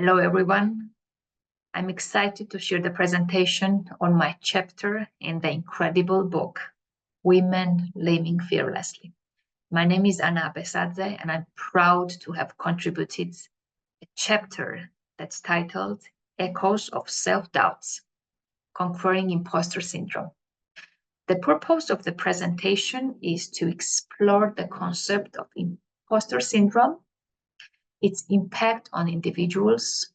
Hello, everyone. I'm excited to share the presentation on my chapter in the incredible book, Women Living Fearlessly. My name is Abesadze, and I'm proud to have contributed a chapter that's titled Echoes of Self-Doubts, Conquering Imposter Syndrome. The purpose of the presentation is to explore the concept of imposter syndrome, its impact on individuals,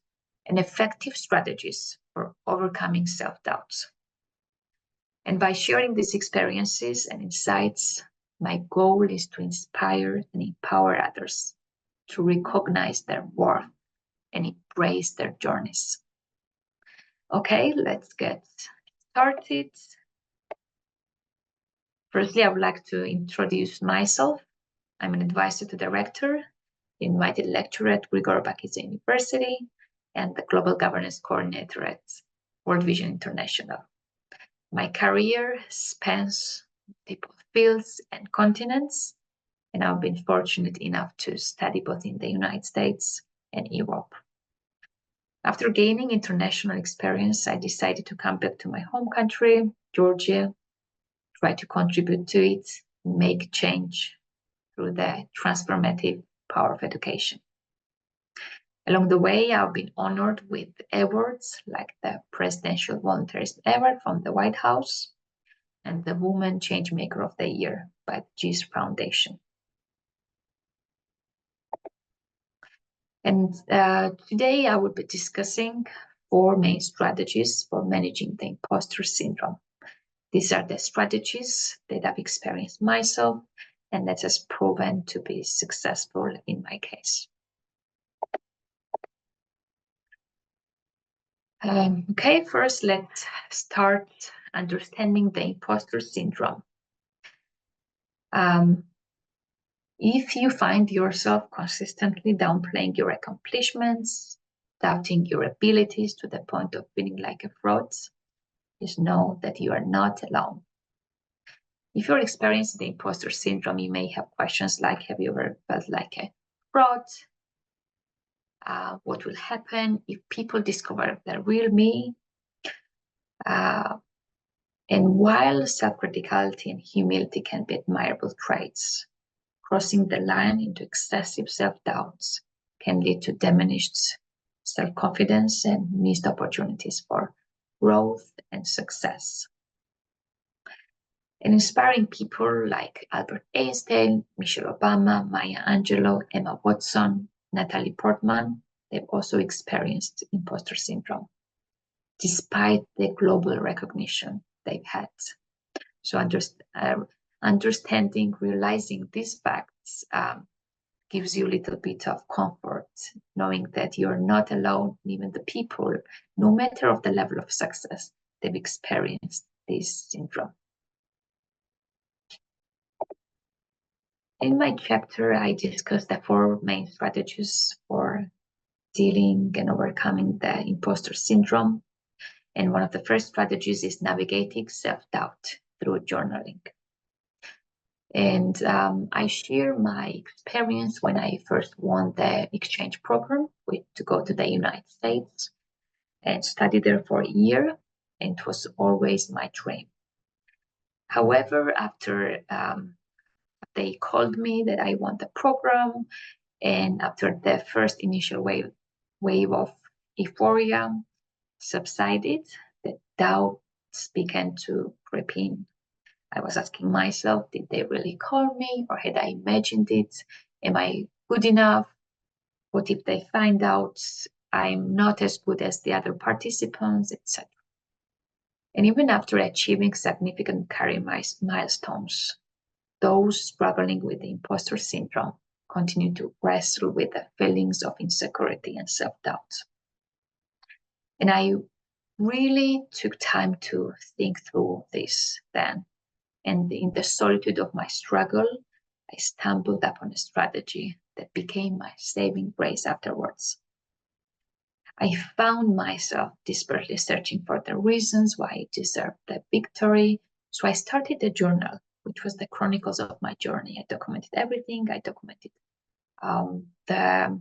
and effective strategies for overcoming self-doubts. And by sharing these experiences and insights, my goal is to inspire and empower others to recognize their worth and embrace their journeys. Okay, let's get started. Firstly, I would like to introduce myself. I'm an advisor to director, invited lecturer at Grigor Bakiza University, and the Global Governance Coordinator at World Vision International. My career spans multiple fields and continents, and I've been fortunate enough to study both in the United States and Europe. After gaining international experience, I decided to come back to my home country, Georgia, try to contribute to it, make change through the transformative power of education. Along the way, I've been honored with awards like the Presidential Volunteerist Award from the White House and the Woman Changemaker of the Year by the GIS Foundation. And today I will be discussing 4 main strategies for managing the imposter syndrome. These are the strategies that I've experienced myself and that has proven to be successful in my case. Okay, first let's start understanding the imposter syndrome. If you find yourself consistently downplaying your accomplishments, doubting your abilities to the point of feeling like a fraud, just know that you are not alone. If you're experiencing the imposter syndrome, you may have questions like, have you ever felt like a fraud? What will happen if people discover the real me? And while self-criticality and humility can be admirable traits, crossing the line into excessive self-doubts can lead to diminished self-confidence and missed opportunities for growth and success. And inspiring people like Albert Einstein, Michelle Obama, Maya Angelou, Emma Watson, Natalie Portman, they've also experienced imposter syndrome, despite the global recognition they've had. So understanding, realizing these facts gives you a little bit of comfort, knowing that you're not alone, even the people, no matter of the level of success, they've experienced this syndrome. In my chapter, I discussed the 4 main strategies for dealing and overcoming the imposter syndrome. And one of the first strategies is navigating self-doubt through journaling. And I share my experience when I first won the exchange program to go to the United States and study there for a year. And it was always my dream. However, after they called me that I won the program, and after the first initial wave of euphoria subsided, the doubts began to creep in. I was asking myself, did they really call me, or had I imagined it? Am I good enough? What if they find out I'm not as good as the other participants, etc.? And even after achieving significant career milestones, those struggling with the imposter syndrome continue to wrestle with the feelings of insecurity and self-doubt. And I really took time to think through this then. And in the solitude of my struggle, I stumbled upon a strategy that became my saving grace afterwards. I found myself desperately searching for the reasons why I deserved the victory. So I started a journal, which was the chronicles of my journey. I documented everything. I documented the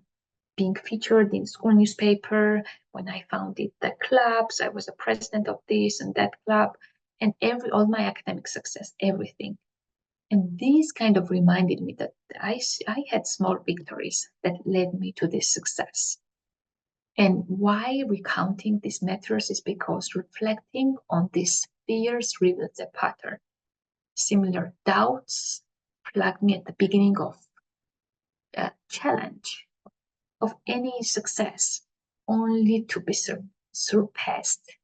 being featured in school newspaper, when I founded the clubs, I was a president of this and that club, and all my academic success, everything. And this kind of reminded me that I had small victories that led me to this success. And why recounting these matters is because reflecting on these fears reveals a pattern. Similar doubts flagged me at the beginning of a challenge, of any success, only to be surpassed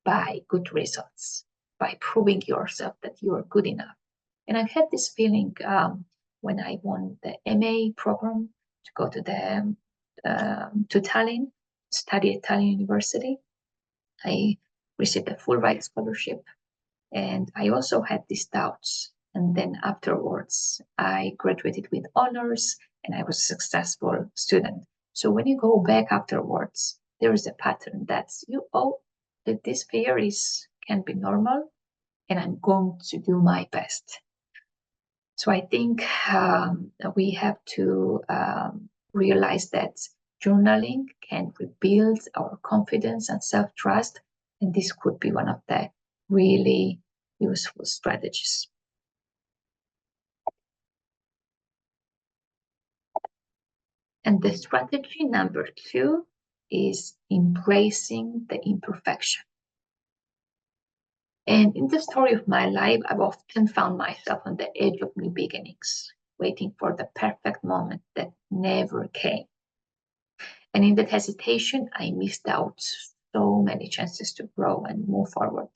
by good results, by proving yourself that you are good enough. And I've had this feeling when I won the MA program to go to Tallinn, study at Tallinn University. I received a full-ride scholarship, and I also had these doubts. And then afterwards, I graduated with honors, and I was a successful student. So when you go back afterwards, there is a pattern that's that this fear can be normal, and I'm going to do my best. So I think we have to realize that journaling can rebuild our confidence and self-trust, and this could be one of the really useful strategies. And the strategy number 2 is embracing the imperfection. And in the story of my life, I've often found myself on the edge of new beginnings, waiting for the perfect moment that never came. And in that hesitation, I missed out so many chances to grow and move forward.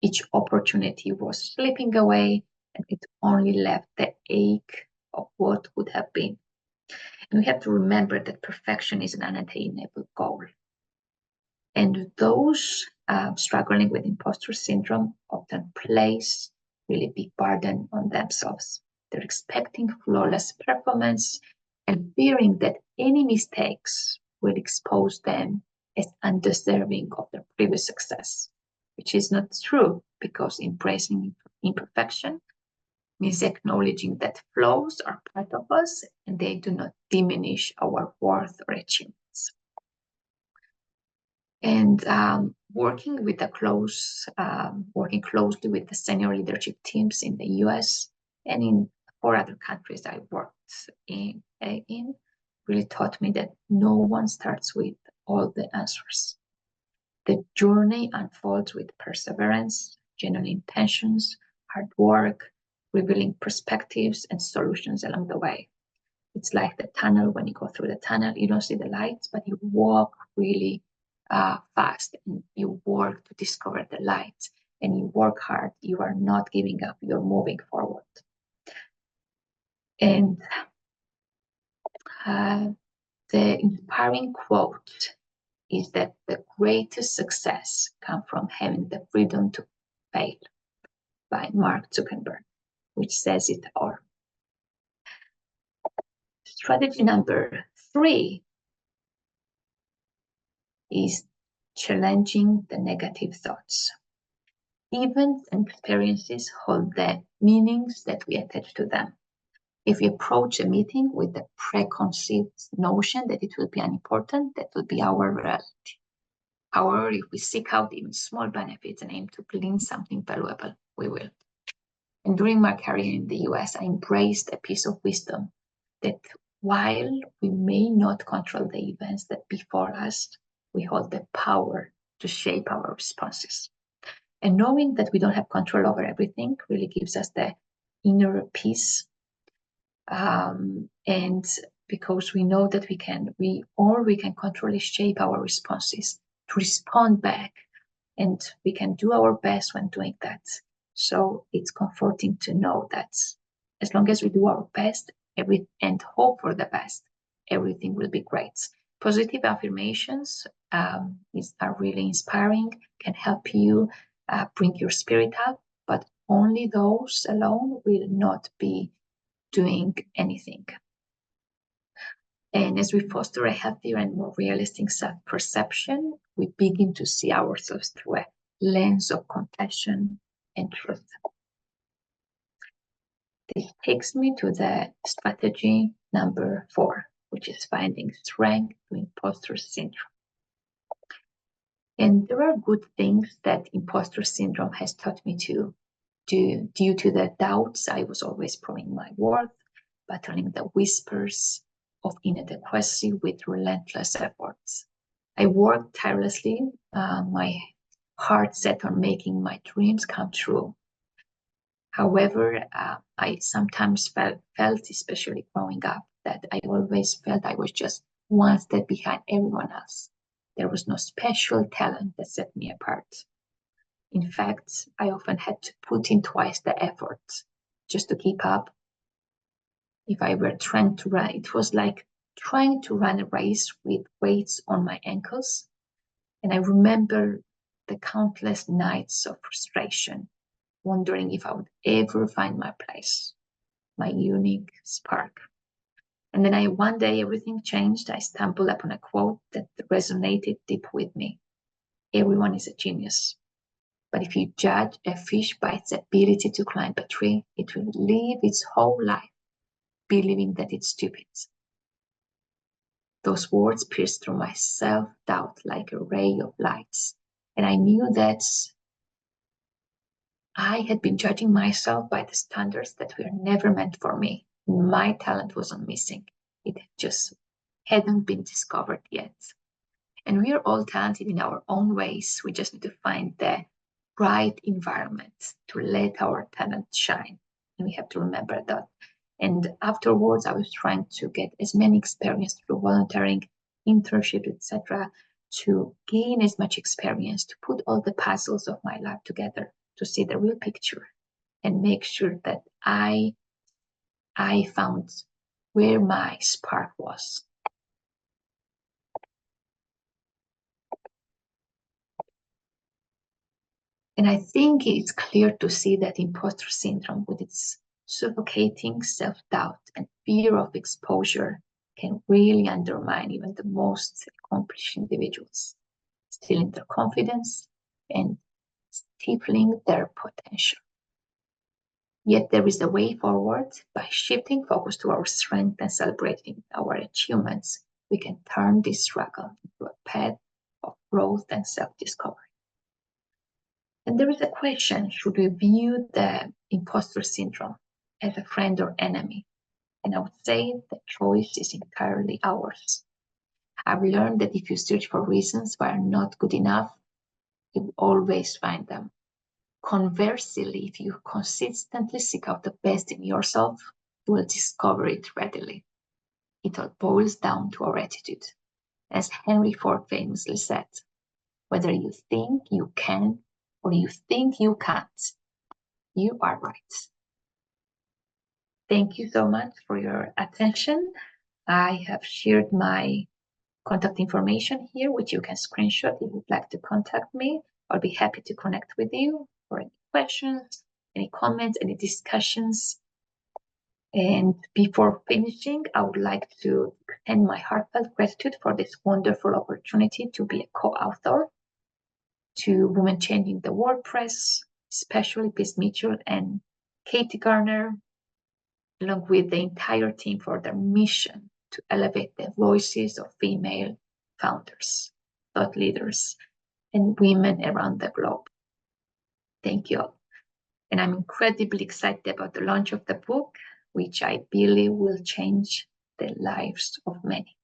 Each opportunity was slipping away, and it only left the ache of what would have been. And we have to remember that perfection is an unattainable goal. And those struggling with imposter syndrome often place really big burden on themselves. They're expecting flawless performance and fearing that any mistakes will expose them as undeserving of their previous success, which is not true, because embracing imperfection means acknowledging that flaws are part of us and they do not diminish our worth or achievements. And working closely with the senior leadership teams in the US and in 4 other countries I worked in really taught me that no one starts with all the answers. The journey unfolds with perseverance, genuine intentions, hard work, revealing perspectives and solutions along the way. It's like the tunnel. When you go through the tunnel, you don't see the lights, but you walk really fast, and you work to discover the lights, and you work hard. You are not giving up. You're moving forward. And the inspiring quote is that the greatest success comes from having the freedom to fail, by Mark Zuckerberg, which says it all. Strategy number 3 is challenging the negative thoughts. Events and experiences hold the meanings that we attach to them. If we approach a meeting with the preconceived notion that it will be unimportant, that will be our reality. However, if we seek out even small benefits and aim to glean something valuable, we will. And during my career in the US, I embraced a piece of wisdom that while we may not control the events that befall us, we hold the power to shape our responses. And knowing that we don't have control over everything really gives us the inner peace. And because we know that we can control and shape our responses to respond back, and we can do our best when doing that. So it's comforting to know that as long as we do our best and hope for the best, everything will be great. Positive affirmations are really inspiring, can help you bring your spirit up, but only those alone will not be doing anything. And as we foster a healthier and more realistic self-perception, we begin to see ourselves through a lens of compassion and truth. This takes me to the strategy number 4, which is finding strength to imposter syndrome. And there are good things that imposter syndrome has taught me to do due to the doubts I was always proving my worth, battling the whispers of inadequacy with relentless efforts. I worked tirelessly, my heart set on making my dreams come true. However, I sometimes felt, especially growing up, that I always felt I was just one step behind everyone else. There was no special talent that set me apart. In fact, I often had to put in twice the effort just to keep up. If I were trying to run, it was like trying to run a race with weights on my ankles. And I remember the countless nights of frustration, wondering if I would ever find my place, my unique spark. And then one day everything changed. I stumbled upon a quote that resonated deep with me. Everyone is a genius. But if you judge a fish by its ability to climb a tree, it will live its whole life believing that it's stupid. Those words pierced through my self-doubt like a ray of lights. And I knew that I had been judging myself by the standards that were never meant for me. My talent wasn't missing. It just hadn't been discovered yet. And we are all talented in our own ways. We just need to find the right environment to let our talent shine. And we have to remember that. And afterwards, I was trying to get as many experience through volunteering, internship, etc., to gain as much experience, to put all the puzzles of my life together, to see the real picture and make sure that I found where my spark was. And I think it's clear to see that imposter syndrome, with its suffocating self-doubt and fear of exposure, can really undermine even the most accomplished individuals, stealing their confidence and stifling their potential. Yet there is a way forward. By shifting focus to our strength and celebrating our achievements, we can turn this struggle into a path of growth and self-discovery. And there is a question, should we view the imposter syndrome as a friend or enemy? And I would say the choice is entirely ours. I've learned that if you search for reasons why you're not good enough, you will always find them. Conversely, if you consistently seek out the best in yourself, you will discover it readily. It all boils down to our attitude. As Henry Ford famously said, whether you think you can or you think you can't, you are right. Thank you so much for your attention. I have shared my contact information here, which you can screenshot if you'd like to contact me. I'll be happy to connect with you for any questions, any comments, any discussions. And before finishing, I would like to extend my heartfelt gratitude for this wonderful opportunity to be a co-author to Women Changing the World Press, especially Piz Mitchell and Katie Garner, along with the entire team for their mission to elevate the voices of female founders, thought leaders, and women around the globe. Thank you all. And I'm incredibly excited about the launch of the book, which I believe will change the lives of many.